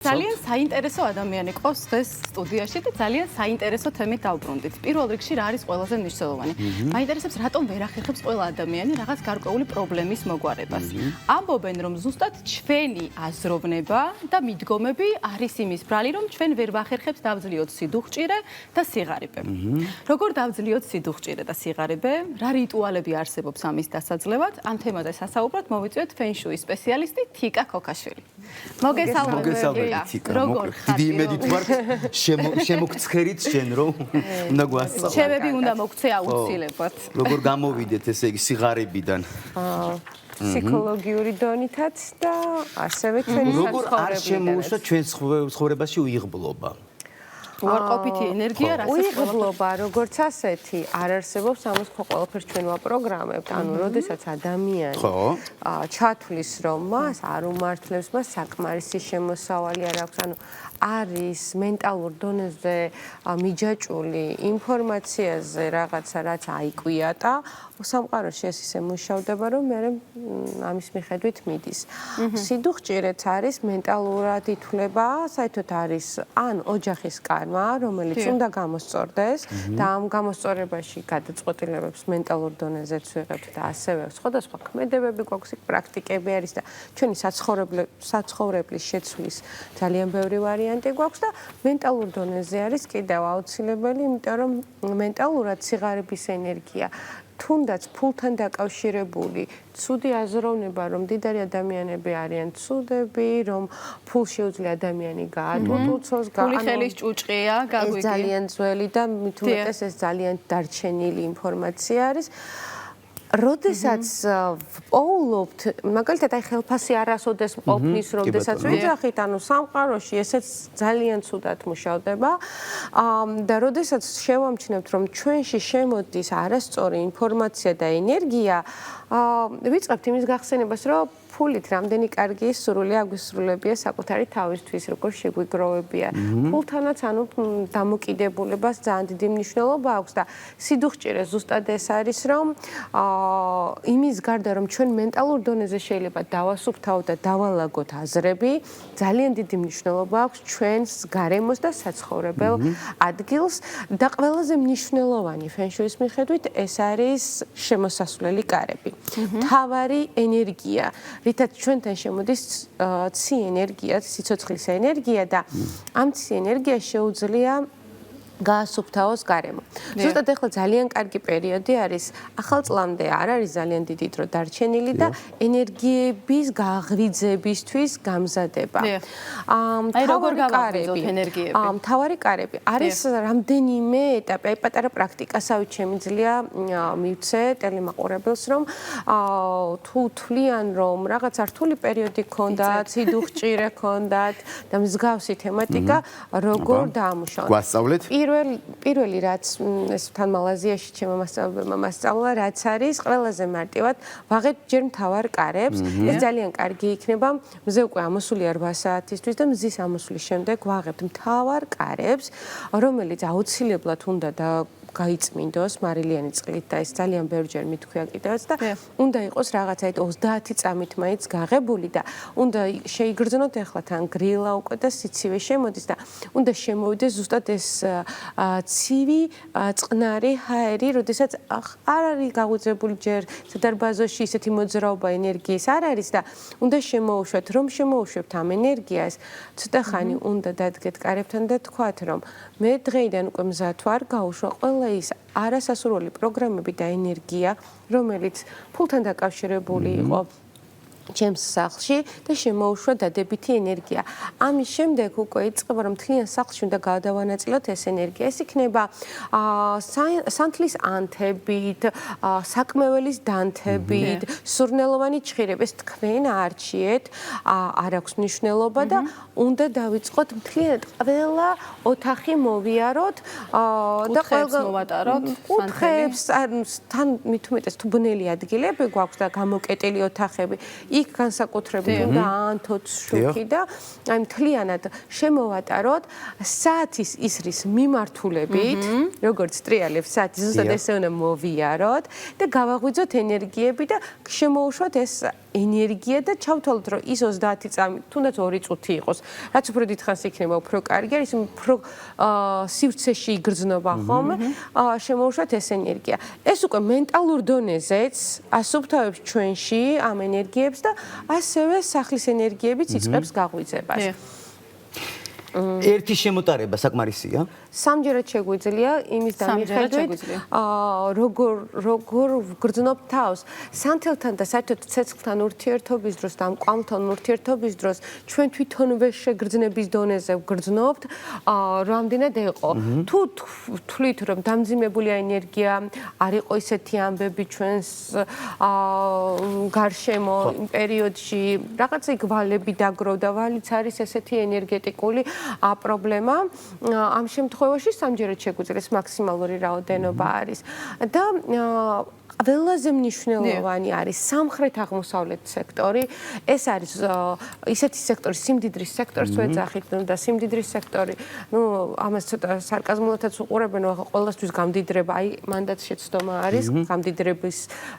ძალიან საინტერესო ადამიანი ყავს დღეს სტუდიაში და ძალიან საინტერესო თემით დავბრუნდით. პირველ რიგში რა არის ყველაზე მნიშვნელოვანი? მაინტერესებს რატომ ვერ ახერხებს ყველა ადამიანი რაღაც გარკვეული პრობლემის მოგვარებას. ამბობენ რომ ზუსტად ჩვენი აზროვნება და მიდგომები არის იმის ბრალი რომ ჩვენ ვერ ვახერხებს დავძლიოთ სიდუხჭირე და სიღარიბე. როგორ დავძლიოთ სიდუხჭირე და სიღარიბე? რა რიტუალები არსებობს ამის დასაძლევად? ამ თემაზე სასაუბრად მოვიწვიეთ ფენშუის სპეციალისტი თიკა ქოქაშვილი. მოგესალმებით. როგორ დიდი იმედით ვარ შემოგცხერით შენ რომ უნდა გვასწავლო. ჩემები უნდა მოგცე აუცილებლად. როგორ გამოვიდეთ ესე იგი სიღარიბიდან? ფსიქოლოგიური დონითაც და ასევე ჩვენი საცხოვრებლიდან. როგორ არ შემოუშვა ჩვენ ცხოვრებაში უიღბლობა? უარყოფითი ენერგია რასაც უიღბლობა როგორც ასეთი არ არსებობს, ამას ხო ყველაფერს ჩვენ ვაპროგრამებთ. ანუ როდესაც ადამიანი ჩათვლის რომ მას არ უმართლებს, მას საკმარისი შემოსავალი არ აქვს, ანუ არის მენტალურ დონეზე მიჯაჭვული ინფორმაციაზე რაღაცა რაც აიკვიატა, სამყაროში ეს ისე მუშავდება, რომ მე ამის მიხედვით მიდის. სიდუხჭირეც არის მენტალურად ითვლება, საერთოდ არის ან ოჯახის კარმა, რომელიც უნდა გამოსწორდეს და ამ გამოსწორებაში გადაწყვეტილებებს მენტალურ დონეზეც ვიღებთ და ასევე სხვადასხვა ქმედებები გვაქვს, პრაქტიკები არის და ჩვენი საცხოვრებლის შეცვლის ძალიან ბევრი ვარიანტი გვაქვს და მენტალურ დონეზე არის კიდევ აუცილებელი, იმიტომ რომ მენტალურად სიღარიბის ენერგია თუნდაც ფულთან დაკავშირებული ცუდი აზროვნება, რომ მდიდარი ადამიანები არიან ცუდები, რომ ფულ შეუძლია ადამიანი გაატვირთოს, ფული ხელის ჭუჭყია, გაგვიგი. ეს ძალიან ძველი და მით უმეტეს ეს ძალიან დარჩენილი ინფორმაცია არის. როდესაც პოულობთ, მაგალითად აი ხელფასი არასოდეს მყოფნის, როდესაც ვიძახით, ანუ სამყაროში ესეც ძალიან ცუდად მუშავდება და როდესაც შევამჩნევთ, რომ ჩვენში შემოდის არასწორი ინფორმაცია და ენერგია, ვიწყებთ იმის გახსენებას, რომ ფულით რამდენი კარგი სურვილი აგვისრულებია საკუთარი თავისთვის, როგორ შეგვიგროვებია. ფულთანაც ანუ დამოკიდებულებას ძალიან დიდი მნიშვნელობა აქვს და სიდუხჭირე ზუსტად ეს არის, რომ იმის გარდა რომ ჩვენ მენტალურ დონეზე შეიძლება დავასუფთავოთ და დავალაგოთ აზრები, ძალიან დიდი მნიშვნელობა აქვს ჩვენს გარემოს და საცხოვრებელ ადგილს და ყველაზე მნიშვნელოვანი ფენშუის მიხედვით ეს არის შემოსასვლელი კარები. მთავარი ენერგია, რითაც ჩვენთან შემოდის ცი ენერგია, სიცოცხლის ენერგია და ამ ცი ენერგიას შეუძლია გაასუფთავოს გარემო. ზუსტად ახლა ძალიან კარგი პერიოდი არის, ახალ წლამდე არ არის ძალიან დიდი დრო დარჩენილი და ენერგიების გაღვიძებისთვის გამზადება. მთავარი კარები არის რამდენიმე ეტაპი, აი პატარა პრაქტიკასავით შემიძლია მივცე ტელემაყურებელს, რომ თუ თვლიან, რომ რაღაც რთული პერიოდი ქონდათ, სიდუხჭირე ქონდათ და მსგავსი თემატიკა, როგორ დაამუშავოთ. გვასწავლეთ? პირველი რაც ეს თან მალაზიაში ჩემო მასწავლებელმა მასწავლა, რაც არის ყველაზე მარტივად ვაღებთ ჯერ მთავარ კარებს. ეს ძალიან კარგი იქნება. მზე უკვე ამოსულია 8 საათისთვის და მზის ამოსვლის შემდეგ ვაღებთ მთავარ კარებს, რომელიც აუცილებლად უნდა გაიწმინდოს მარილიანი წყლით და ეს ძალიან ბევრჯერ მithქვია კიდევაც და უნდა იყოს რაღაცა 30 წამით მაინც გაღებული და უნდა შეიგრძნოთ ახლა თან გრილა უკვე და სიცივე შემოდის და უნდა შემოვიდეს ზუსტად ეს ცივი წყნარი ჰაერი, როდესაც არ არის გაღვიძებული ჯერ სადარბაზოში ისეთი მოძრაობა ენერგიის არ არის და უნდა შემოუშვათ, რომ შემოუშვებთ ამ ენერგიას, ცოტა ხანი უნდა დადგეთ კარებთან და თქვათ, რომ მე დღეიდან უკვე მზად ვარ გაუშვა ყველა ის არასასურველი პროგრამები და ენერგია, რომელიც ფულთან დაკავშირებული იყო ჩემს სახლში და შემოუშვა დადებითი ენერგია. ამის შემდეგ უკვე იწყება რომ მთლიან სახლში უნდა გადავანაწილოთ ეს ენერგია. ეს იქნება სანთლის ანთებით, საკმეველის დანთებით, სურნელოვანი ჭხირები. ეს თქვენ არჩიეთ, არ აქვს მნიშვნელობა და უნდა დავიწყოთ მთლიანად ყველა ოთახი მოვიაროთ და ყველა მოვატაროთ კუთხეებს, თან მით უმეტეს თუ ბნელი ადგილები გვაქვს და გამოკეტილი ოთახები. იქ განსაკუთრებით უნდა აანთოთ შუქი და აი მთლიანად შემოვატაროთ საათის ისრის მიმართულებით, როგორც ტრიალებს საათის ზუსტად ესე უნდა მოვიაროთ და გავაღვიძოთ ენერგიები და შემოუშვათ ეს ენერგია და ჩავთვალოთ, რომ ის 30 წამი, თუნდაც 2 წუთი იყოს, რაც უფრო დიდხანს იქნება, უფრო კარგი არის, უფრო სივრცეში იგრძნობა ხოლმე, შემოუშვათ ეს ენერგია. ეს უკვე მენტალურ დონეზეც ასუფთავებს ჩვენში ამ ენერგიებს და ასევე სახლის ენერგიებიც იწყებს გაღვიძებას. ერთი შემოტარება საკმარისია? სამჯერად შეგვიძლია იმის დამიხედვით, როგორ ვგრძნობ თავს. სანთელთან და საერთოდ ცეცხლთან ურთიერთობის დროს და ამ კვამთან ურთიერთობის დროს ჩვენ თვითონვე შეგრძნების დონეზე ვგრძნობთ, რამდენად ეყო. თუ თვლით, რომ დამძიმებულია ენერგია, არ იყო ისეთი ამბები ჩვენს გარშემო იმ პერიოდში, რაღაცა იქ ვალები დაგროვდა, ვალიც არის ესეთი ენერგეტიკული პრობლემა. ამ შემთხვევაში სამჯერად შეგვიძლია მაქსიმალური რაოდენობა არის და ყველაზე მნიშვნელოვანი არის სამხრეთ-აღმოსავლეთ სექტორი. ეს არის ისეთი სექტორი, სიმდიდრის სექტორს ვეძახით და სიმდიდრის სექტორი, ამას ცოტა სარკაზმულადაც უყურებენ, ყველასთვის გამდიდრება, აი მანდაც შეცდომა არის, გამდიდრების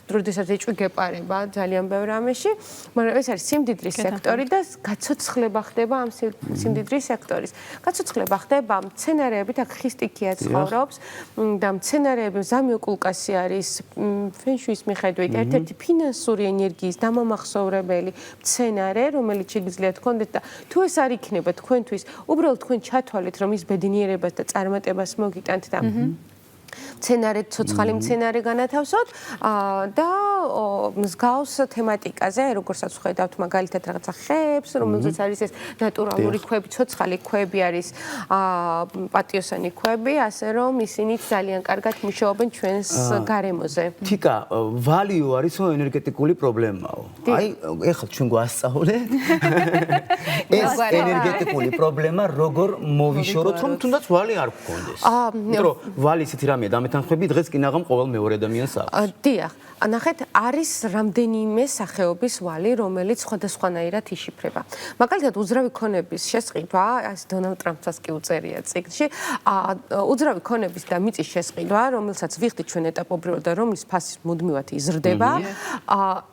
დროდესაც ეჭვი გეპარება ძალიან ბევრ ამაში, მაგრამ ეს არის სიმდიდრის სექტორი და გაცოცხლება ხდება ამ სიმდიდრის სექტორის. გაცოცხლება ხდება მცენარეებით, აქ ხისტიქია ცხოვრობს და მცენარეები ზამიოკულკასი არის ფენშუის მიხედვით ერთ-ერთი ფინანსური ენერგიის დამამახსოვრებელი მცენარე, რომელიც შეგიძლიათ გქონდეთ და თუ ეს არ იქნება თქვენთვის, უბრალოდ თქვენ ჩათვალეთ, რომ ის ბედნიერებას და წარმატებას მოგიტანთ და მცენარე, ცოცხალი მცენარე განათავსოთ და მსგავს თემატიკაზე, როგორცაც ხედავთ მაგალითად რაღაცა ხეებს, რომელზეც არის ეს ნატურალური ქვები, ცოცხალი ქვები არის, პატიოსანი ქვები, ასე რომ ისინიც ძალიან კარგად მუშაობენ ჩვენს გარემოზე. თიკა, ვალიო არისო ენერგეტიკული პრობლემაო. აი, ეხლა ჩვენ გვასწავლეთ ეს ენერგეტიკული პრობლემა როგორ მოვიშოროთ, რომ თუნდაც ვალი არ გქონდეს. იმიტომ რომ ვალი ისეთი რამეა, დამეთანხმები დღეს კი ნაღამ ყოველ მეორე ადამიანს აქვს. დიახ. ნახეთ, არის რამდენიმე სახეობის ვალი, რომელიც სხვადასხვანაირად იშიფრება. მაგალითად, უძრავი ქონების შესყიდვა, ეს დონალდ ტრამპსაც კი უწერია წიგნში, უძრავი ქონების და მიწის შესყიდვა, რომელსაც ვიხდით ჩვენ ეტაპობრივად და რომლის ფასი მუდმივად იზრდება,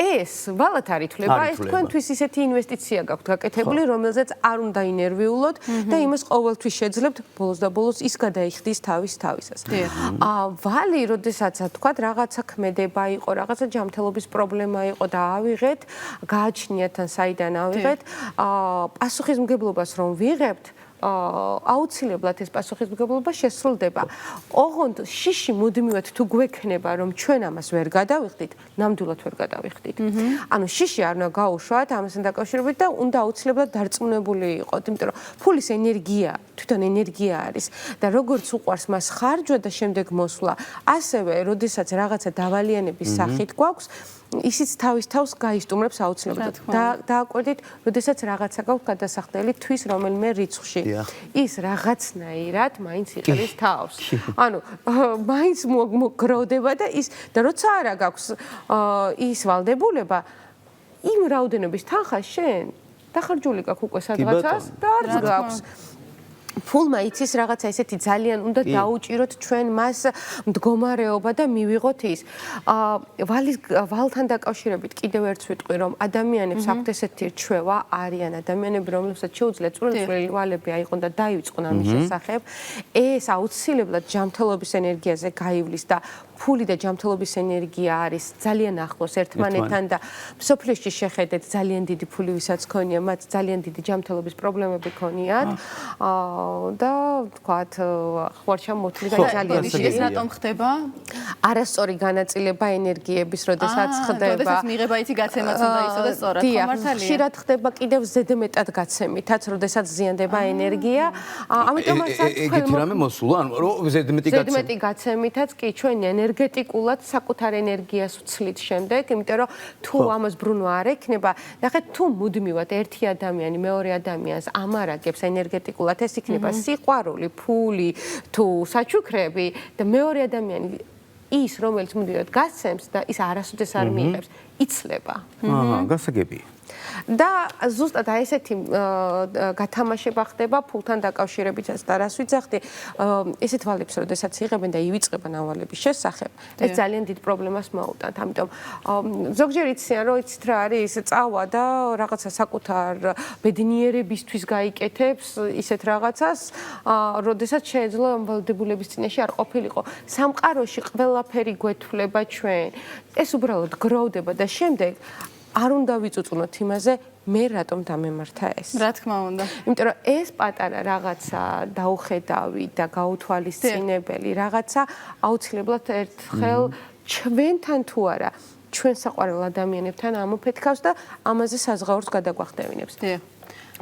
ეს ვალად არ ითვლება, ეს თქვენთვის ისეთი ინვესტიცია გაქვთ გაკეთებული, რომელზეც არ უნდა ინერვიულოთ და იმას ყოველთვის შეძლებთ, ბოლოს და ბოლოს ის გადაიხდის თავისას. ვალი, როდესაც თქვათ, რაღაცა ქმედება იყო, რაღაცა ჯანმრთელობის პრობლემა იყო და ავიღეთ, გააჩნიათ ან საიდან ავიღეთ, პასუხისმგებლობას რომ ვიღებთ, აუცილებლად ეს პასუხისმგებლობა შესრულდება. ოღონდ შიში მუდმივად თუ გვექნება, რომ ჩვენ ამას ვერ გადავიხდით, ნამდვილად ვერ გადავიხდით. ანუ შიში არ უნდა გაუშვათ ამასთან დაკავშირებით და უნდა აუცილებლად დარწმუნებული იყოთ, იმიტომ რომ ფულის ენერგია, თვითონ ენერგია არის და როგორც უყვარს მას ხარჯვა და შემდეგ მოსვლა, ასევე როდესაც რაღაცა დავალიანების სახით გვაქვს, ისიც თავის თავს გაისტუმრებს აუცილებლად. დააკვირდით, როდესაც რაღაცა გაქვს გადასახდელი თვის რომელიმე რიცხვში. ის რაღაცნაირად მაინც იყრის თავს. ანუ მაინც მოგროვდება და ის და როცა არა გაქვს ის ვალდებულება, იმ რაოდენობის თანხა შენ დახარჯული გაქვს უკვე სადღაცას და არც გაქვს. ფულმა იცის რაღაცა ესეთი ძალიან უნდა დაუჭიროთ ჩვენ მას მდგომარეობა და მივიღოთ ის. ვალთან დაკავშირებით კიდევ ერთს ვიტყვი, რომ ადამიანებს აქვთ ესეთი რჩევა, არიან ადამიანები, რომლებსაც შეუძლიათ წვრილი ვალები აიყონ და დაივიწყონ ამის შესახებ. ეს აუცილებლად ჯანმრთელობის ენერგიაზე გაივლის და ფული და ჯანმრთელობის ენერგია არის ძალიან ახლოს ერთმანეთთან და მსოფლიოში შეხედეთ ძალიან დიდი ფული ვისაც ქონია, მათ ძალიან დიდი ჯანმრთელობის პრობლემები ქონიათ. და თქვათ, ხوارჩამოთვლი და ძალიან ეს რატომ ხდება? არასწორი განაწილება ენერგიების, როდესაც ხდება. როდესაც მიღება იცი გაცემაც უნდა ისოდეს სწორად, ხომართალია. ხშირად ხდება კიდევ ზედმეტად გაცემითაც, როდესაც ზიანდება ენერგია. ამიტომაც ეგეთი რამე მოსულა, ანუ რომ ზედმეტი გაცემითაც კი ჩვენ ენერგეტიკულად საკუთარ ენერგიას ვცლით შემდეგ, იმიტომ რომ თუ ამას ბრუნვა არ ექნება, ნახეთ, თუ მუდმივად ერთი ადამიანი მეორე ადამიანს ამარაგებს ენერგეტიკულად, ეს იქნება სიყვარული, ფული თუ საჩუქრები და მეორე ადამიანი ის, რომელიც მუდმივად გასცემს და ის არასოდეს არ მიიღებს, იცლება. გასაგებია. და ზუსტად აი ესეთი გათამაშება ხდება ფულთან დაკავშირებითაც და რას ვიძახდი ესეთ ვალებს როდესაც იღებენ და ივიწყებენ ავალების შესახებ ეს ძალიან დიდ პრობლემას მოუტანთ ამიტომ ზოგჯერ იციან რომ იცით რა არის წავა და რაღაცა საკუთარ ბედნიერებისთვის გაიკეთებს ისეთ რაღაცას როდესაც შეეძლო ამ ვალდებულების წინაშე არ ყოფილიყო სამყაროში ყველაფერი გვეთვლება ჩვენ ეს უბრალოდ გროვდება და შემდეგ არ უნდა ვიწუწუნოთ იმაზე მე რატომ დამემართა ეს რა თქმა უნდა იმიტომ რომ ეს პატარა რაღაცა დაუხედავი და გაუთვალისწინებელი რაღაცა აუცილებლად ერთხელ ჩვენთან თუ არა ჩვენ საყვარელ ადამიანებთან ამოფეთქავს და ამაზე საზღაურს გადაგვახდევინებს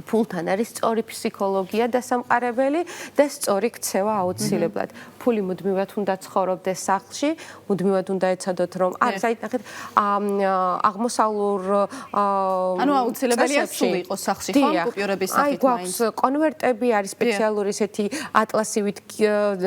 ფულთან არის სწორი ფსიქოლოგია დასამყარებელი და სწორი ქცევა აუცილებლად. ფული მუდმივად უნდა ცხოვრობდეს სახლში, მუდმივად უნდა ეცადოთ რომ არის აი ნახეთ აღმოსავლურ ანუ აუცილებელია სული იყოს სახლში ხო კუპიურების სახით მაინც. აი გვაქვს კონვერტები არის სპეციალური ესეთი ატლასივით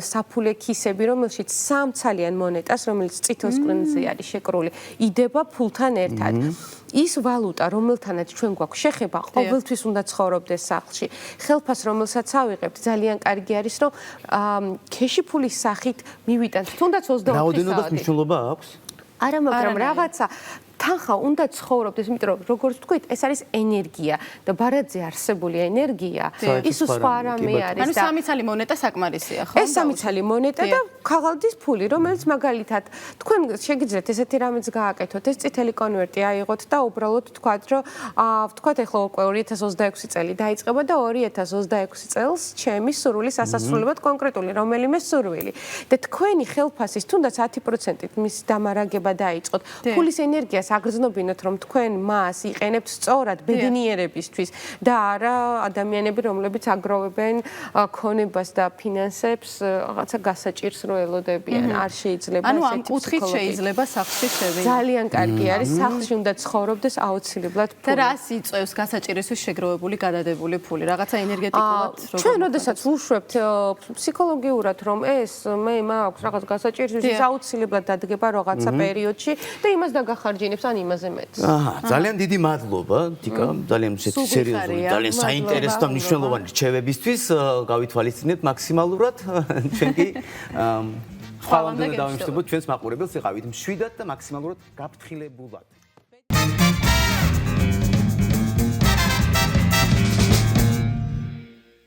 საფულე კისები რომელშიც სამცალიან მონეტას რომელიც წითელ სკრინზე არის შეკრული იდება ფულთან ერთად. ის ვალუტა რომელთანაც ჩვენ გვაქვს შეხება ყოველთვის უნდა ცხოვრობდეს სახლში. ხელფას რომელსაც ავიღებთ ძალიან კარგი არის რომ ქეში ფულის სახით მივიტანთ თუნდაც 24 საათი. რაოდენობას მნიშვნელობა აქვს? არა მაგრამ რაღაცა თანხა უნდა ცხოვრობდეს, იმიტომ რომ როგორც ვთქვით, ეს არის ენერგია და ბარათზე არსებული ენერგია, ის სხვა რამე არის და ანუ სამიცალი მონეტა საკმარისია, ხო? ეს სამიცალი მონეტა და ქაღალდის ფული, რომელიც მაგალითად თქვენ შეგიძლიათ ესეთი რამეც გააკეთოთ, ეს წითელი კონვერტი აიღოთ და უბრალოდ თქვათ, რომ ვთქვათ ახლა უკვე 2026 წელი დაიწყება და 2026 წელს ჩემი სურვილის ასასრულებლად კონკრეტული რომელიმე სურვილი და თქვენი ხელფასის თუნდაც 10%-ით მის დამარაგება დაიწყოთ. ფულის ენერგიას აგრძნობინოთ რომ თქვენ მას იყენებთ სწორად ბედნიერებისთვის და არა ადამიანები რომლებიც აგროვებენ ქონებას და ფინანსებს რაღაცა გასაჭირს რო ელოდებიან არ შეიძლება ანუ ამ კუთხით შეიძლება სახლში შევიდე ძალიან კარგი არის სახლში უნდა ცხოვრობდეს აუცილებლად ფული და რას იწევს გასაჭირისთვის შეგროვებული გადადებული ფული რაღაცა ენერგეტიკულად როგორ ჩვენ როდესაც ვუშვებთ ფსიქოლოგიურად რომ ეს მე მაქვს რაღაც გასაჭირისთვის ის აუცილებლად დადგება რაღაცა პერიოდში და იმას დაგახარჯინებს ან იმაზე მეც. ძალიან დიდი მადლობა, დიკა, ძალიან სერიოზული, ძალიან საინტერესო და მნიშვნელოვანი რჩევებისთვის. გავითვალისწინეთ მაქსიმალურად. ჩვენ კი ხვალამდე დავიმშვიდობოთ ჩვენს მაყურებელს, იყავით მშვიდად და მაქსიმალურად გაფრთხილებულად.